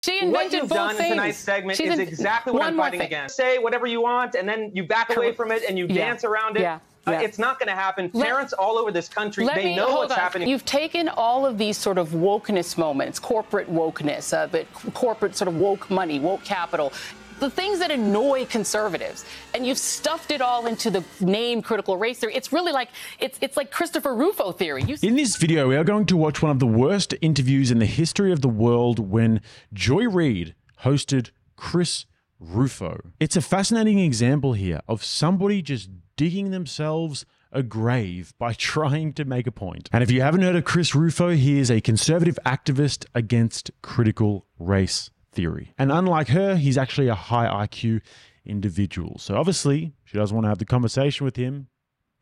She invented what you've both done things. in tonight's segment is exactly what I'm fighting against. Say whatever you want, and then you back away from it and you dance around it. It's not going to happen. Parents all over this country, they know what's happening. You've taken all of these sort of wokeness moments, corporate wokeness, but corporate sort of woke money, woke capital, the things that annoy conservatives, and you've stuffed it all into the name critical race theory. It's really like, it's like Christopher Rufo theory. In this video, we are going to watch one of the worst interviews in the history of the world when Joy Reid hosted Chris Rufo. It's a fascinating example here of somebody just digging themselves a grave by trying to make a point. And if you haven't heard of Chris Rufo, he is a conservative activist against critical race theory. And unlike her, he's actually a high IQ individual. So obviously, she doesn't want to have the conversation with him.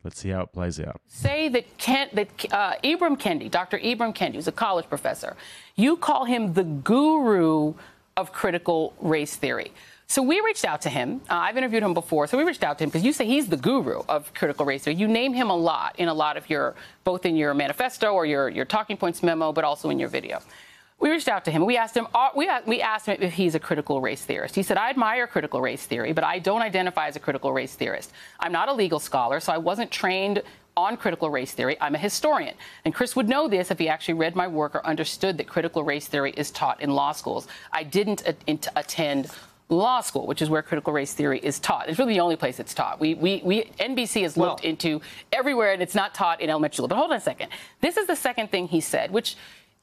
Let's see how it plays out. Say that Ibram Kendi, Dr. Ibram Kendi, who's a college professor, you call him the guru of critical race theory. So we reached out to him. I've interviewed him before. So we reached out to him because you say he's the guru of critical race theory. You name him a lot in a lot of your, both in your manifesto or your talking points memo, but also in your video. We reached out to him. We asked him if he's a critical race theorist. He said, I admire critical race theory, but I don't identify as a critical race theorist. I'm not a legal scholar, so I wasn't trained on critical race theory. I'm a historian. And Chris would know this if he actually read my work or understood that critical race theory is taught in law schools. I didn't attend law school, which is where critical race theory is taught. It's really the only place it's taught. NBC has looked into everywhere, and it's not taught in elementary school. But hold on a second. This is the second thing he said, which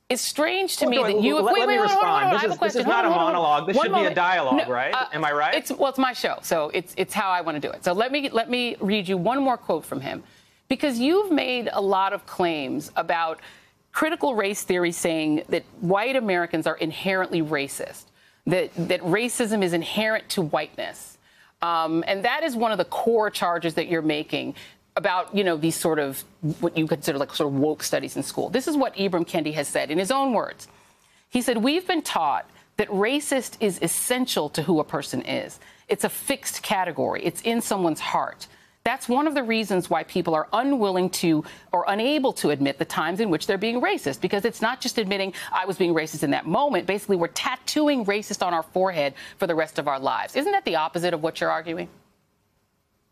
is strange to me that you... Let me respond. This is not a monologue. This should be a dialogue, right? Am I right? It's my show, so it's how I want to do it. So let me read you one more quote from him, because you've made a lot of claims about critical race theory saying that white Americans are inherently racist, that racism is inherent to whiteness. And that is one of the core charges that you're making about, these sort of what you consider like sort of woke studies in school. This is what Ibram Kendi has said in his own words. He said, we've been taught that racist is essential to who a person is. It's a fixed category. It's in someone's heart. That's one of the reasons why people are unwilling to or unable to admit the times in which they're being racist, because it's not just admitting I was being racist in that moment. Basically, we're tattooing racist on our forehead for the rest of our lives. Isn't that the opposite of what you're arguing?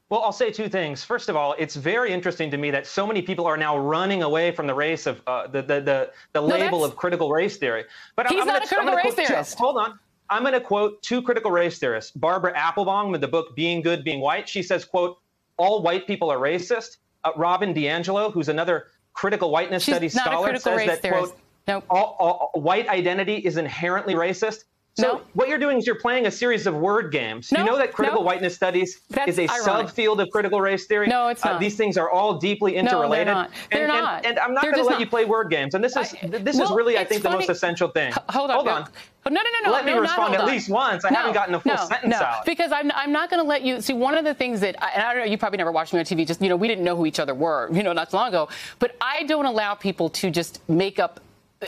Well, I'll say two things. First of all, it's very interesting to me that so many people are now running away from the race of the label of critical race theory. But he's not a critical race theorist. Hold on. I'm going to quote two critical race theorists. Barbara Applebaum with the book Being Good, Being White. She says, quote, all white people are racist. Robin DiAngelo, who's another critical whiteness studies scholar, says that, quote, all white identity is inherently racist. So what you're doing is you're playing a series of word games. You know that critical whiteness studies is a subfield of critical race theory? No, it's not. These things are all deeply interrelated. No, they're not. And I'm not going to let you play word games. And this is really, I think, the most essential thing. Hold on. No. Let me respond at least once. I haven't gotten a full sentence out. Because I'm not going to let you see. One of the things that, and I don't know, you probably never watched me on TV. Just we didn't know who each other were, not so long ago. But I don't allow people to just make up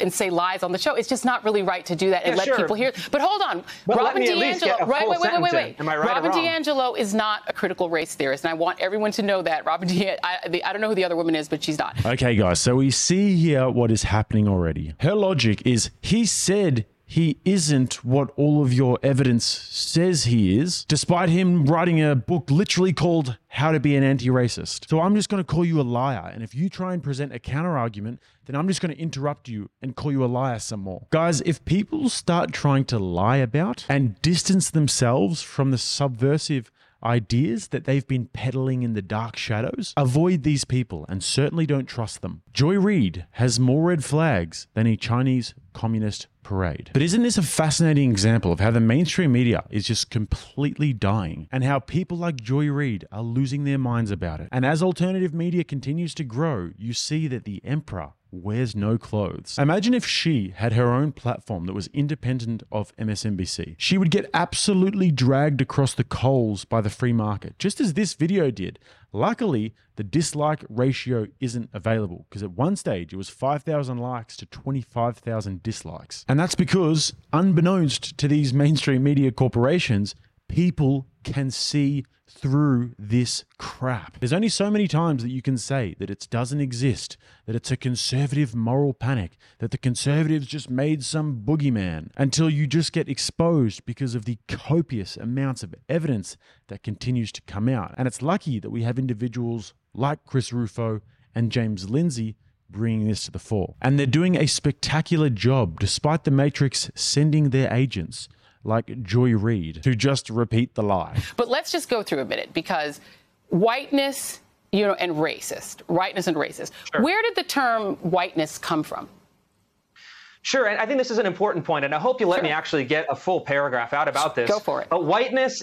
and say lies on the show. It's just not really right to do that and let people hear. But hold on, Robin DiAngelo. Wait. Am I right Robin DiAngelo is not a critical race theorist, and I want everyone to know that. Robin DiAngelo, I don't know who the other woman is, but she's not. Okay, guys. So we see here what is happening already. Her logic is he said he isn't what all of your evidence says he is, despite him writing a book literally called How to Be an Anti-Racist. So I'm just going to call you a liar. And if you try and present a counter-argument, then I'm just going to interrupt you and call you a liar some more. Guys, if people start trying to lie about and distance themselves from the subversive ideas that they've been peddling in the dark shadows, avoid these people and certainly don't trust them. Joy Reid has more red flags than a Chinese communist parade. But isn't this a fascinating example of how the mainstream media is just completely dying and how people like Joy Reid are losing their minds about it? And as alternative media continues to grow, you see that the emperor wears no clothes. Imagine if she had her own platform that was independent of MSNBC. She would get absolutely dragged across the coals by the free market, just as this video did. Luckily, the dislike ratio isn't available because at one stage it was 5,000 likes to 25,000 dislikes. And that's because, unbeknownst to these mainstream media corporations, People can see through this crap. There's only so many times that you can say that it doesn't exist, that it's a conservative moral panic, that the conservatives just made some boogeyman, until you just get exposed because of the copious amounts of evidence that continues to come out. And it's lucky that we have individuals like Chris Rufo and James Lindsay bringing this to the fore. And they're doing a spectacular job, despite the Matrix sending their agents like Joy Reid to just repeat the lie. But let's just go through a minute, because whiteness, and racist, whiteness and racist. Sure. Where did the term whiteness come from? Sure, and I think this is an important point, and I hope you let me actually get a full paragraph out about this. Go for it. Whiteness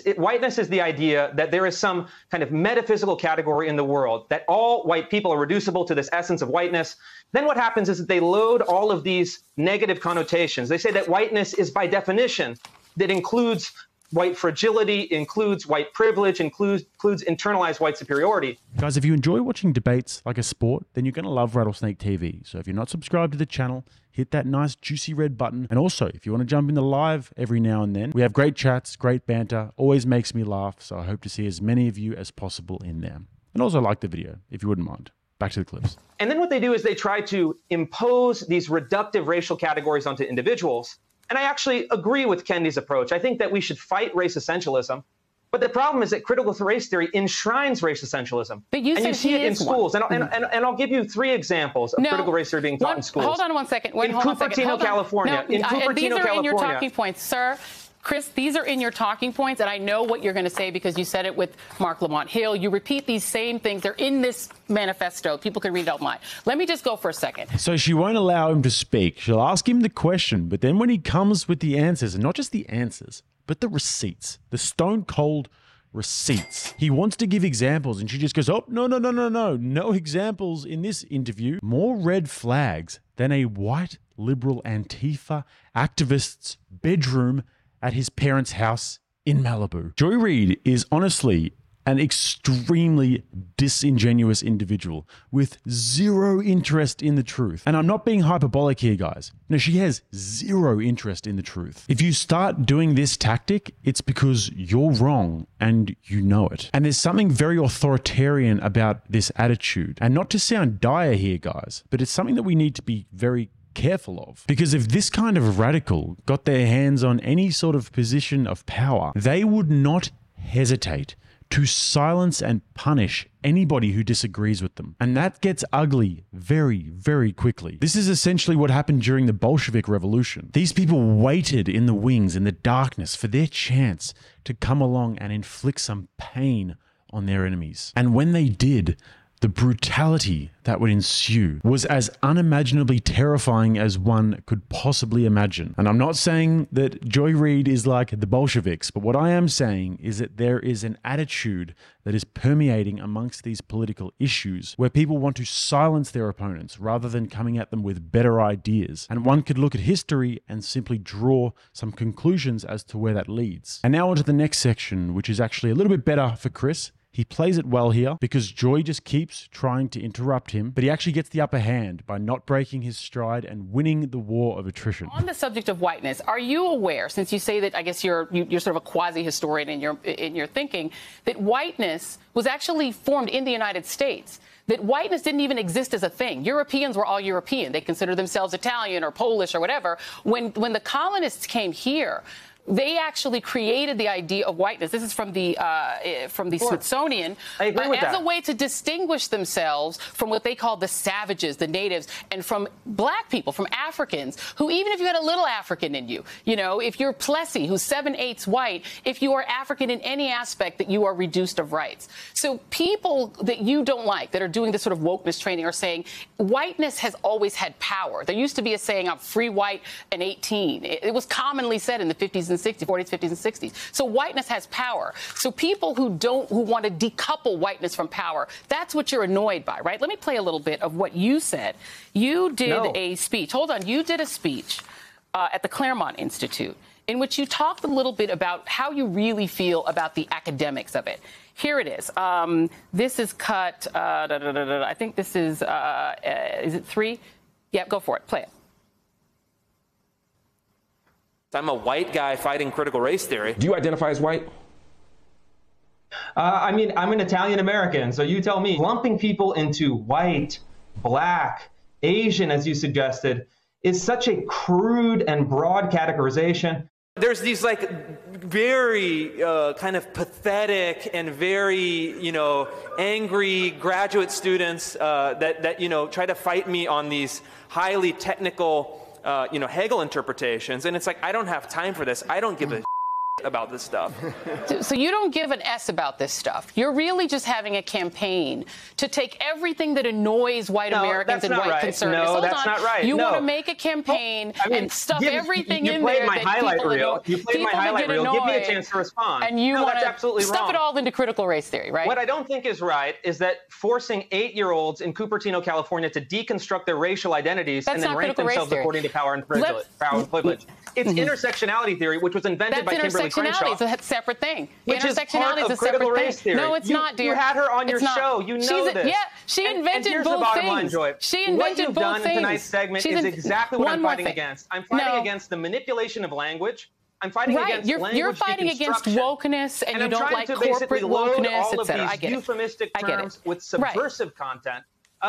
is the idea that there is some kind of metaphysical category in the world, that all white people are reducible to this essence of whiteness. Then what happens is that they load all of these negative connotations. They say that whiteness is, by definition, that includes white fragility, includes white privilege, includes internalized white superiority. Guys, if you enjoy watching debates like a sport, then you're going to love Rattlesnake TV. So if you're not subscribed to the channel, hit that nice juicy red button. And also, if you want to jump into live every now and then, we have great chats, great banter, always makes me laugh. So I hope to see as many of you as possible in there. And also like the video, if you wouldn't mind. Back to the clips. And then what they do is they try to impose these reductive racial categories onto individuals. And I actually agree with Kendi's approach. I think that we should fight race essentialism. But the problem is that critical race theory enshrines race essentialism. But you see it in schools. And I'll give you 3 examples of critical race theory being taught in schools. Hold on one second. In Cupertino, California. These are in your talking points, sir. Chris, these are in your talking points, and I know what you're going to say because you said it with Mark Lamont Hill. You repeat these same things. They're in this manifesto. People can read it online. Let me just go for a second. So she won't allow him to speak. She'll ask him the question, but then when he comes with the answers, and not just the answers, but the receipts, the stone cold receipts. He wants to give examples, and she just goes, oh, no examples in this interview. More red flags than a white liberal Antifa activist's bedroom at his parents' house in Malibu. Joy Reid is honestly an extremely disingenuous individual with zero interest in the truth. And I'm not being hyperbolic here, guys. No, she has zero interest in the truth. If you start doing this tactic, it's because you're wrong and you know it. And there's something very authoritarian about this attitude. And not to sound dire here, guys, but it's something that we need to be very careful of. Because if this kind of radical got their hands on any sort of position of power, they would not hesitate to silence and punish anybody who disagrees with them. And that gets ugly very, very quickly. This is essentially what happened during the Bolshevik Revolution. These people waited in the wings, in the darkness, for their chance to come along and inflict some pain on their enemies. And when they did, the brutality that would ensue was as unimaginably terrifying as one could possibly imagine. And I'm not saying that Joy Reid is like the Bolsheviks, but what I am saying is that there is an attitude that is permeating amongst these political issues where people want to silence their opponents rather than coming at them with better ideas. And one could look at history and simply draw some conclusions as to where that leads. And now on to the next section, which is actually a little bit better for Chris. He plays it well here because Joy just keeps trying to interrupt him, but he actually gets the upper hand by not breaking his stride and winning the war of attrition. On the subject of whiteness, are you aware, since you say that I guess you're sort of a quasi-historian in your thinking, that whiteness was actually formed in the United States? That whiteness didn't even exist as a thing. Europeans were all European. They considered themselves Italian or Polish or whatever. When the colonists came here, they actually created the idea of whiteness. This is from the Smithsonian. I agree with that. As a way to distinguish themselves from what they call the savages, the natives, and from black people, from Africans, who even if you had a little African in you, if you're Plessy, who's 7/8 white, if you are African in any aspect, that you are reduced of rights. So people that you don't like, that are doing this sort of wokeness training, are saying whiteness has always had power. There used to be a saying, I'm free, white, and 18. It was commonly said in the 50s and 60s, 40s, 50s, and 60s. So whiteness has power. So people who want to decouple whiteness from power, that's what you're annoyed by, right? Let me play a little bit of what you said. You did a speech. Hold on. You did a speech at the Claremont Institute in which you talked a little bit about how you really feel about the academics of it. Here it is. This is cut. I think this is it 3? Yeah, go for it. Play it. I'm a white guy fighting critical race theory. Do you identify as white? I mean, I'm an Italian American, so you tell me. Lumping people into white, black, Asian, as you suggested, is such a crude and broad categorization. There's these like very kind of pathetic and very, angry graduate students that try to fight me on these highly technical, Hegel interpretations. And it's like, I don't have time for this. I don't give a about this stuff. So you don't give an S about this stuff. You're really just having a campaign to take everything that annoys white Americans and white conservatives. No, that's not right. You want to make a campaign and stuff everything in there that highlight reel. You played my highlight reel. Give me a chance to respond. And you want to stuff it all into critical race theory, right? What I don't think is right is that forcing 8-year-olds in Cupertino, California to deconstruct their racial identities and then rank themselves according to power and privilege. It's intersectionality theory, which was invented by Kimberly Intersectionality is a separate thing. Which is part of critical race theory. No, it's not, dear. You had her on your show. You know this. Yeah, she invented and both here's the bottom things. Line, Joy. She invented what you've both done things. in tonight's segment is exactly what I'm fighting against. I'm fighting against the manipulation of language. I'm fighting against language You're fighting against wokeness, and you don't like corporate wokeness, etc. I get it. Euphemistic terms with subversive content.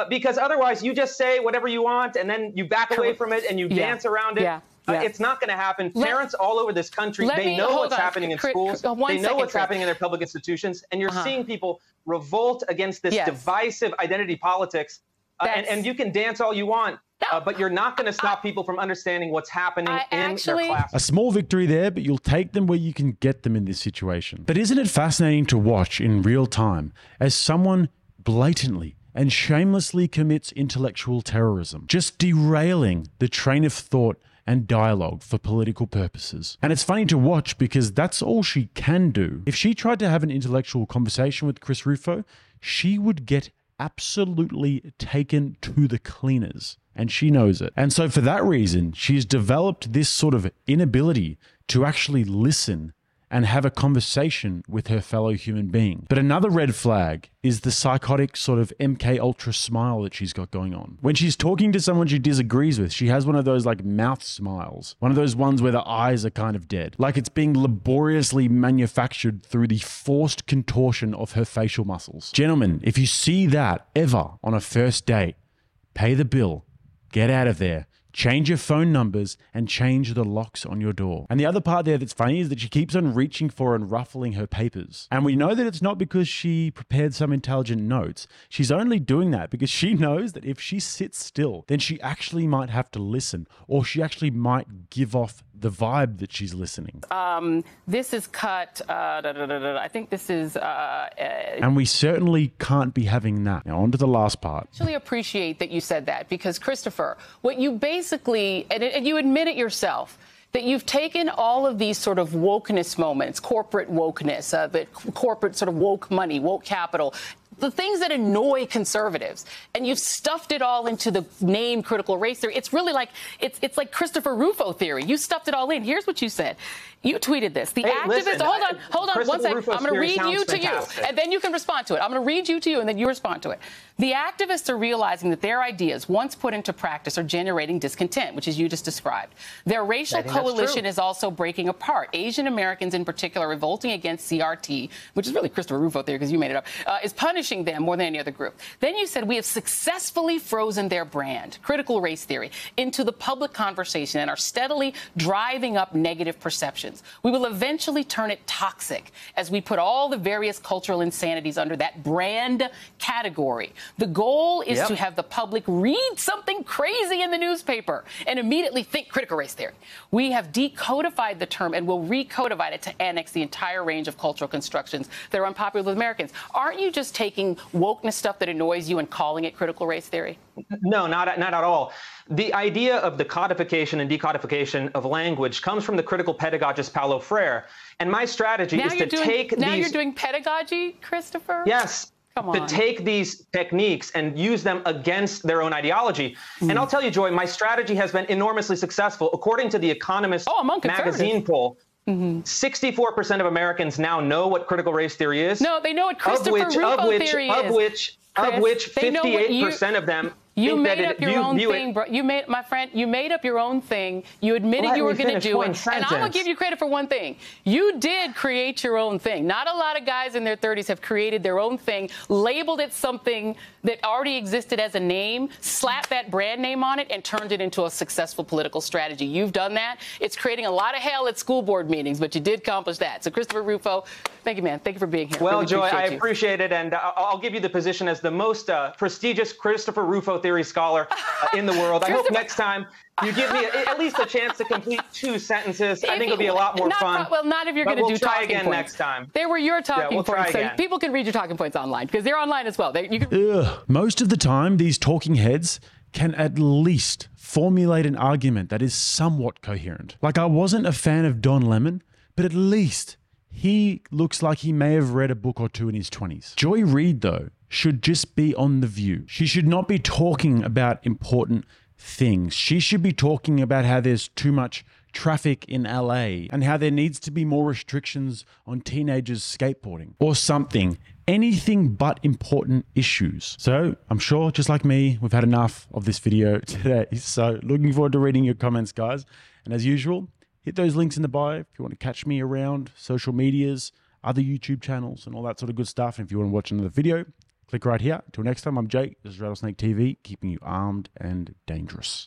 Because otherwise, you just say whatever you want, and then you back away from it, and you dance around it. It's not going to happen. Parents all over this country, they know what's happening in schools. They know what's happening in their public institutions. And you're seeing people revolt against this divisive identity politics. And you can dance all you want, but you're not going to stop people from understanding what's happening in their class. A small victory there, but you'll take them where you can get them in this situation. But isn't it fascinating to watch in real time as someone blatantly and shamelessly commits intellectual terrorism, just derailing the train of thought and dialogue for political purposes? And it's funny to watch because that's all she can do. If she tried to have an intellectual conversation with Chris Rufo, she would get absolutely taken to the cleaners, and she knows it. And so for that reason, she's developed this sort of inability to actually listen and have a conversation with her fellow human being. But another red flag is the psychotic sort of MK Ultra smile that she's got going on. When she's talking to someone she disagrees with, she has one of those like mouth smiles, one of those ones where the eyes are kind of dead, like it's being laboriously manufactured through the forced contortion of her facial muscles. Gentlemen, if you see that ever on a first date, pay the bill, get out of there. Change your phone numbers and change the locks on your door. And the other part there that's funny is that she keeps on reaching for and ruffling her papers. And we know that it's not because she prepared some intelligent notes. She's only doing that because she knows that if she sits still, then she actually might have to listen, or she actually might give off the vibe that she's listening. This is cut. I think this is. And we certainly can't be having that. Now, on to the last part. I actually appreciate that you said that because, Christopher, what you basically, and you admit it yourself, that you've taken all of these sort of wokeness moments, corporate wokeness, the corporate sort of woke money, woke capital, the things that annoy conservatives, and you've stuffed it all into the name critical race theory. It's really like, it's like Christopher Rufo theory. You stuffed it all in. Here's what you said. You tweeted this. The activists, hold on one second. I'm going to read you to you, and then you can respond to it. I'm going to read you to you, and then you respond to it. The activists are realizing that their ideas, once put into practice, are generating discontent, which is you just described. Their racial coalition is also breaking apart. Asian Americans, in particular, revolting against CRT, which is really Christopher Rufo theory because you made it up, is punishing them more than any other group. Then you said we have successfully frozen their brand, critical race theory, into the public conversation and are steadily driving up negative perceptions. We will eventually turn it toxic as we put all the various cultural insanities under that brand category. The goal is to have the public read something crazy in the newspaper and immediately think critical race theory. We have decodified the term and will recodify it to annex the entire range of cultural constructions that are unpopular with Americans. Aren't you just taking wokeness stuff that annoys you and calling it critical race theory? No, not at all. The idea of the codification and decodification of language comes from the critical pedagogist Paulo Freire. And my strategy is to take these... Now you're doing pedagogy, Christopher? Yes. Come on. To take these techniques and use them against their own ideology. And I'll tell you, Joy, my strategy has been enormously successful. According to the Economist magazine poll, 64% of Americans now know what critical race theory is. No, they know what Christopher Rufo theory is. Of which 58% of them You made up your own thing, bro. You made, my friend, you made up your own thing. You admitted you were going to do it. And I'm going to give you credit for one thing. You did create your own thing. Not a lot of guys in their 30s have created their own thing, labeled it something that already existed as a name, slapped that brand name on it, and turned it into a successful political strategy. You've done that. It's creating a lot of hell at school board meetings, but you did accomplish that. So, Christopher Rufo, thank you, man. Thank you for being here. Well, really Joy, I appreciate it. And I'll give you the position as the most prestigious Christopher Rufo theory scholar in the world. I hope next time you give me at least a chance to complete 2 sentences. I think it'll be a lot more fun. Well, not if you're going to do talking again points. Next time. They were your talking points. So people can read your talking points online because they're online as well. Most of the time, these talking heads can at least formulate an argument that is somewhat coherent. Like, I wasn't a fan of Don Lemon, but at least he looks like he may have read a book or 2 in his 20s. Joy Reid, though, should just be on The View. She should not be talking about important things. She should be talking about how there's too much traffic in LA and how there needs to be more restrictions on teenagers skateboarding or something. Anything but important issues. So I'm sure, just like me, we've had enough of this video today. So looking forward to reading your comments, guys. And as usual, hit those links in the bio if you want to catch me around social medias, other YouTube channels, and all that sort of good stuff. And if you want to watch another video, click right here. Until next time, I'm Jake. This is RattlesnakeTV, keeping you armed and dangerous.